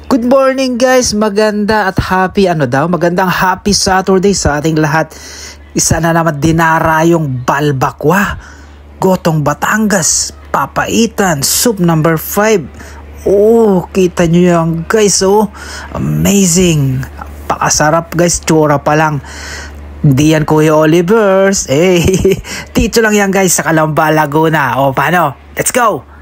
Good morning guys, maganda at happy magandang happy Saturday sa ating lahat. Isa na naman dinarayong balbakwa, gotong Batangas, papaitan, soup number 5. Oh, kita nyo yan guys, oh, amazing, pakasarap guys, tsura pa lang. Hindi yan Kuya Oliver's, dito lang yan guys sa Calamba, Laguna. O paano, let's go!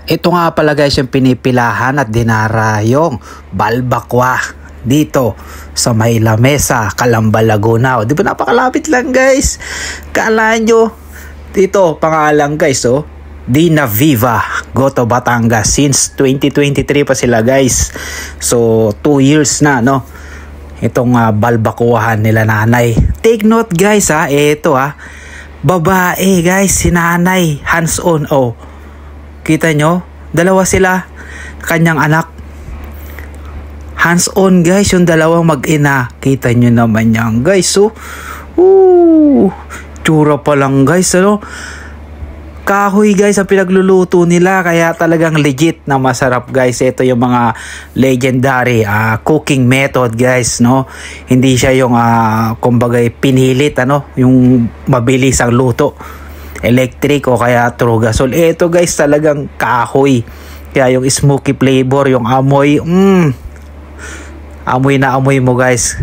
Ito nga pala guys yung pinipilahan at dinarayong balbakwa dito sa may Lamesa, Calamba, Laguna. O, di ba napakalapit lang guys? Kala nyo dito pangalan guys, oh, Dina Viva, Goto Batangas. Since 2023 pa sila guys. So 2 years na, no? Itong balbakwahan nila nanay. Take note guys ha, ito babae guys, si nanay, hands on. Oh, kita nyo? Dalawa sila, kanyang anak. Hands on guys, yung dalawang mag-ina. Kita nyo naman yan guys. So, tsura pa lang guys. Ano? Kahoy guys ang pinagluluto nila. Kaya talagang legit na masarap guys. Ito yung mga legendary cooking method guys. No? Hindi siya yung kumbaga pinilit. Yung mabilis ang luto. Electric o kaya through gasol. Ito guys talagang kahoy. Kaya yung smoky flavor, yung amoy, amoy na amoy mo guys.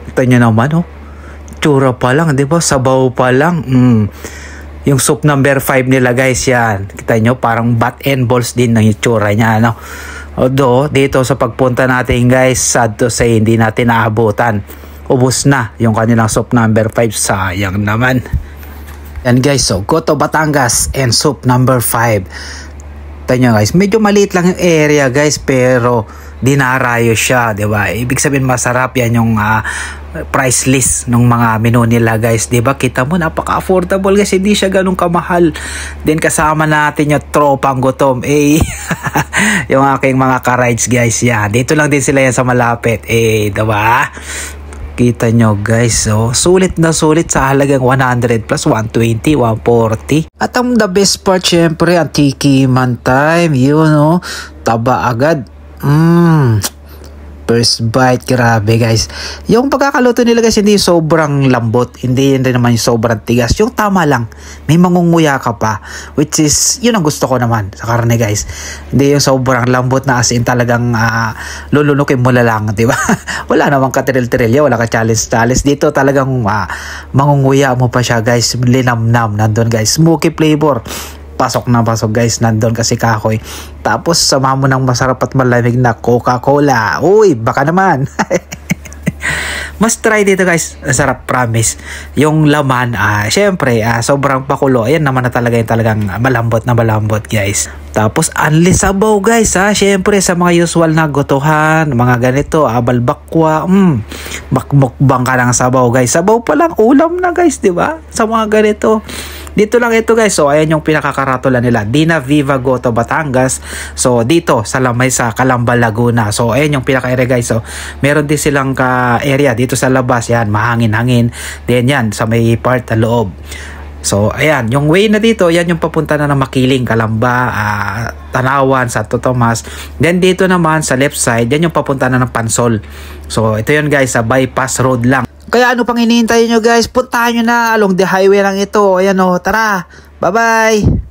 Ito nyo naman, oh. Tsura pa lang, di ba? Sabaw pa lang. Yung soup number 5 nila guys, yan. Kita nyo, parang bat and balls din ng itsura niya, no? Although, dito sa pagpunta natin guys, sad to say, hindi natin naabutan. Ubus na yung kanilang soup number 5. Sayang naman. Yan guys, so Goto Batangas and soup number 5. Tanya guys, medyo maliit lang yung area guys, pero dinarayo siya, di ba? Ibig sabihin masarap yan yung price list ng mga menu nila guys, di ba? Kita mo, napaka-affordable guys, hindi siya ganun kamahal. Then kasama natin yung tropang gutom, yung aking mga ka-rides guys, yan. Dito lang din sila yan sa malapit, di ba? Kita nyo guys, so sulit na sulit sa halagang 100 plus 120, 140. At ang the best part syempre, ang tikiman time, yun o, taba agad. First bite, grabe guys. Yung pagkakaluto nila guys, hindi sobrang lambot, hindi rin naman yung sobrang tigas. Yung tama lang, may mangunguya ka pa, which is, yun ang gusto ko naman sa karne guys. Hindi yung sobrang lambot na as in talagang lulunukin mo lang, di ba? Wala namang katiril-tirilya, wala ka challenge. Dito talagang mangunguya mo pa siya guys, linamnam, nandun guys, smoky flavor. Pasok na pasok guys, nandun kasi kahoy. Tapos sama mo ng masarap at malamig na Coca-Cola. Uy, baka naman. Mas try dito guys, sarap, promise. Yung laman, syempre, sobrang pakulo. Ayan naman na talaga yung talagang malambot guys. Tapos unli sabaw guys, syempre sa mga usual na gotohan, mga ganito, balbakwa, makmukbang ka ng sabaw guys. Sabaw pa lang, ulam na guys, di ba? Sa mga ganito. Dito lang ito guys, so ayan yung pinakakaratola nila, Dina Viva Goto Batangas. So dito sa Lamesa, Calamba, Laguna. So ayan yung pinaka-area guys. So meron din silang area dito sa labas, yan, mahangin-hangin. Then yan, sa may part na loob. So ayan, yung way na dito, yan yung papunta na ng Makiling, Calamba, Tanawan, Santo Tomas. Then dito naman sa left side, yan yung papunta na ng Pansol. So ito yun guys, sa bypass road lang. Kaya ano pang hinihintay nyo guys, puntahan nyo na along the highway lang ito. Ayan o, tara, bye bye.